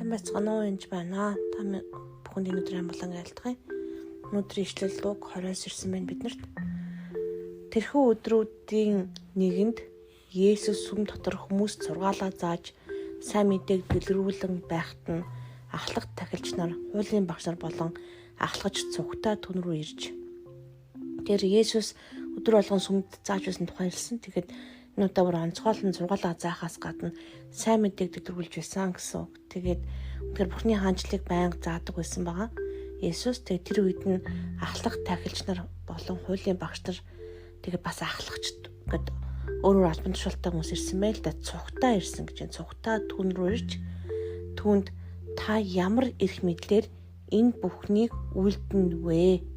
Сайн байцгаана уу, энэ байна. Та бүхэнд өнөөдөр амгалан айлтгая. Өнөөдрийн ишлэл Луг 20-оос ирсэн байна биднэрт. Тэрхүү өдрүүдийн нэгэнд Есүс сүм дотор хүмүүст сургаалаа зааж сайн мэдээг дэлгэрүүлэн байхад нь ахлагт тахилч нар, хуулийн багш нар болон ахлагч цугтаа түн рүү ирж. Тэр Есүс өдөр болгон сүмд зааж байсан тухай хэлсэн. Тэгэхэд энэ удаа бүр онцгойлон сургаалаа заахаас гадна сайн мэдээг дэлгэрүүлж байсан гэсэн үг. Тэгээд үнэхээр Бурхны хаанчлалыг байнга заадаг байсан байгаа. Есүс тэгээд тэр үед нь ахлах тахилч нар болон хуулийн багш нар тэгээд бас ахлагчд гэд өөрөөр албан тушаалтай хүмүүс ирсэн байл да, цугтаа ирсэн гэж байна. Цугтаа түн рүү ирж түүнд та ямар эрх мэдлэр энэ бүхнийг үйлдэнэ вэ?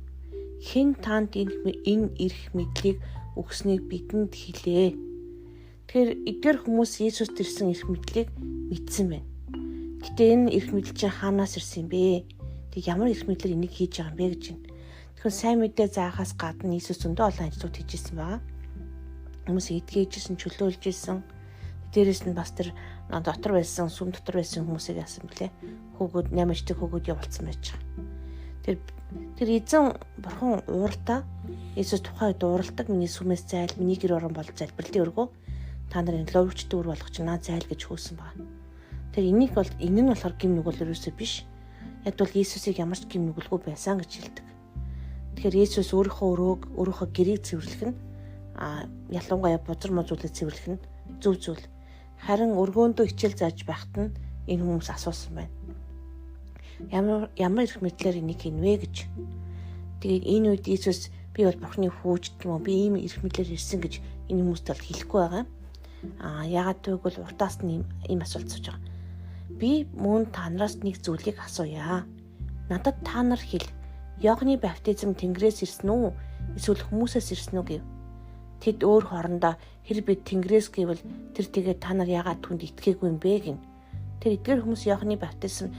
Хэн танд энэ эрх мэдлийг өгснийг бидэнд хэлээ. Тэгэхээр эдгээр хүмүүс Есүст ирсэн эрх мэдлийг мэдсэн байна. Гэтэ энэ эрх мэдэл чинь хаанаас ирсэн бэ? Тэг ямар эрх мэдлэр энийг хийж байгаа юм бэ гэж байна. Тэгэхээр сайн мэдээ заахаас гадна Есүс зөндөө олон ажлууд хийжсэн байгаа. Хүмүүс эдгэжсэн, чөлөөлжсэн. Дээрээс нь бас тэр дотор байсан, сүм дотор байсан хүмүүсийг яасан блэ? Хөөгөөд 8 иждэг хөөгөөд явуулсан байж байгаа. Тэр эзэн Бурхан ууралтаа Есүс тухайд ууралдаг, миний сүмээс зайл, миний гэр орон бол залбирлын өргөө та нарын ловчд өр болгож наа зайл гэж хөөсөн байна. Тэр энэ нь болохоор гим нүгэл ерөөсөө биш. Яг бол Есүсийг ямар ч гим нүгэлгүй байсан гэж хэлдэг. Тэгэхээр Есүс өөрийнхөө гэрийг цэвэрлэх нь ялангуяа бузар мозуулыг цэвэрлэх нь зөв зүйл. Харин өргөөндөө хичээл зааж байхад нь энэ хүмүүс асуусан байна. Ямар эрх мэдлэр энийг хийнвэ гэж. Тэгээд энэ үед Есүс би бол Бурхны хүүж гэмүү, би ийм эрх мэдлэр ирсэн гэж энэ хүмүүст бол хэлэхгүй байгаа. Яагаад гэвэл уртаас нь ийм асуулт сууж байгаа. Би мөн та нараас нэг зүйлийг асууя. Надад та нар хэл. Иохны баптизм Тэнгэрээс ирсэн үү? Эсвэл хүмүүсээс ирсэн үү гэв. Тэд өөр хоорондоо хэр бид Тэнгэрээс гэвэл тэр тэгээд та нар яагаад түнд итгээгүй юм бэ гин. Тэр эдгээр хүмүүс Иохны баптистын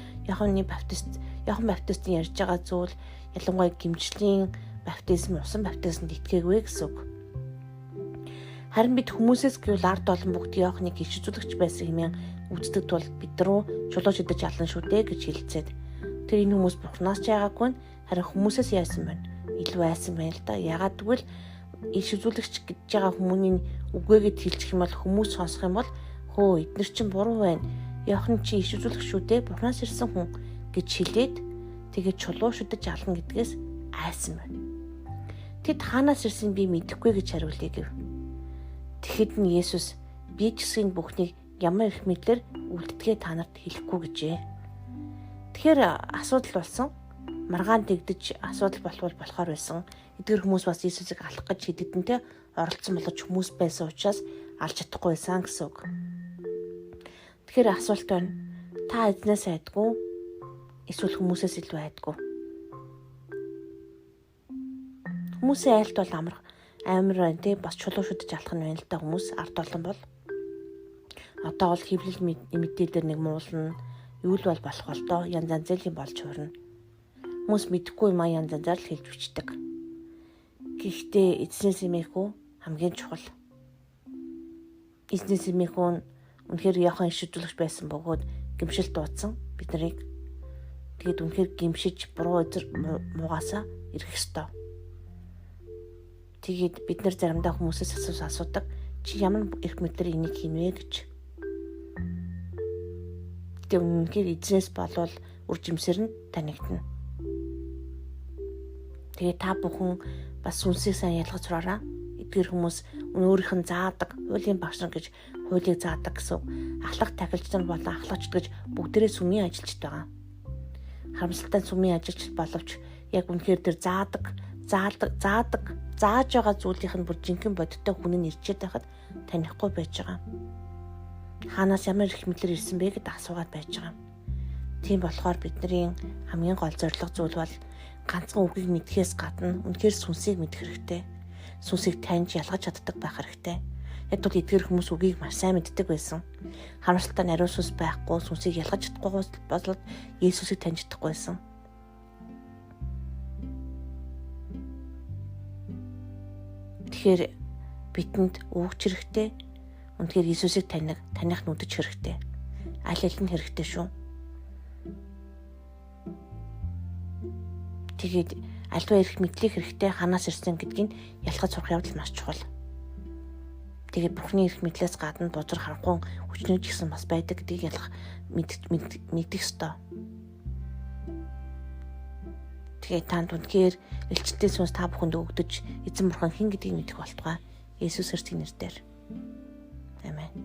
ярьж байгаа зүйл ялангуяа гимжлийн баптизм, усан баптизмд итгээгүй гэсэн үг. Харин бид хүмүүсээс гэвэл ард олон бүгд Иохныг иш үзүүлэгч байсан хэмээн үздэг тул бид рүү чулуу шидэж алан шүү дээ гэж хэлцээд тэр энэ хүмүүс Бурханаас ч яагаагүй харин хүмүүсээс яасан байна. Илүү айсан байна л да. Яагаад гэвэл иш үзүүлэгч гэж байгаа хүмүүний үгээгээд хэлчих юм бол хүмүүс сонсох юм бол хөө эдгээр чинь буруу байна. Иохан чи иш үзүүлэгч шүү дээ. Бурханаас ирсэн хүн гэж хэлээд тэгээд чулуу шидэж алан гэдгээс айсан байна. Тэд хаанаас ирсэн би мэдэхгүй гэж хариулъя гэв. Тэгэхэд нь Есүс би ч гэсэн бүхнийг ямар их мэдлэр үлддэгээ та нарт хэлэхгүй гэжээ. Тэгэхээр асуудал болсон. Маргаан дэгдэж асуудал болохоор байсан. Эдгээр хүмүүс бас Есүсийг алах гэж хэдэгдэнтэй оролцсон боловч хүмүүс байсан учраас алж чадахгүй байсан гэсэн үг. Тэгэхээр асуулт байна. Та эзнээс айдгүй эсвэл хүмүүсээс илүү айдгүй? Хүмүүсийн айлт бол амар байна тий, бас чулуу шүдэж алах нь байна л да хүмүүс ард олон бол. Одоо бол хэвлэл мэдээлэлээр нэг муулна, юу л болох бол доо янз янзын болж хуурна. Хүмүүс мэдэхгүй юм янз янзаар л хэлж бичдэг. Гэхдээ эзнээс эмээхүү хамгийн чухал. Эзнээс эмээхүү үнэхээр Иохан иш үзүүлэгч байсан бөгөөд гимшил дуудсан бид нарыг. Тэгээд үнэхээр гимшиж буруу эзэр муугасаа ирэх ёстой. Тэгээд бид нар заримдаа хүмүүсээс асуудаг. Чи ямар эрх мэдлэр энийг хийнвэ гэж. Тэгээд үнэхээр эзнээс болвол үржимсэр нь танигдана. Тэгээд та бүхэн бас сүнсийг сайн ялгаж сураараа. Эдгээр хүмүүс өөрийнх нь заадаг, хуулийн багш нар гэж хуулийг заадаг гэсэн. Ахлах тахилч нар болон ахлагч гэж бүгдээрээ сүмийн ажилчид байгаа. Харамсалтай сүмийн ажилчид боловч яг үнэхээр тэр зааж байгаа зүйлийнх нь бүр жинхэнэ бодиттой хүн нь ирчээд байхад танихгүй байж байгаа. Хаанаас ямар их мэдлэр ирсэн бэ гэдээ асуугаад байж байгаа. Тийм болохоор бидний хамгийн гол зорилго зүйл бол ганцхан үгийг мэдхээс гадна үнэхээр сүнсийг мэдэх хэрэгтэй. Сүнсийг таньж ялгаж чаддаг байх хэрэгтэй. Яг бол эдгээр хүмүүс үгийг маш сайн мэддэг байсан. Харамсалтай нариу сүнс байхгүй, сүнсийг ялгаж чадахгүй бол Есүсийг таньж чадахгүй байсан. Тэгэхээр бидэнд өгч хэрэгтэй. Үнэхээр Есүсийг таних нүдэж хэрэгтэй. Аль аль нь хэрэгтэй шүү. Тэгээд альва эрх мэдлэх хэрэгтэй ханаас ирсэн гэдгийг ялгаж сурах явдал маш чухал. Тэгээд Бурхны эрх мэдлээс гадна бузар харахгүй хүчнүүд гэсэн бас байдаг гэдгийг ялгах мэдэх ёстой. Тэгээд танд үнэхээр элчтэй сүнс та бүхэнд өгдөж эзэн Бурхан хэн гэдгийг мэдэх болтугай. Есүс Христосийн нэрээр. Амен.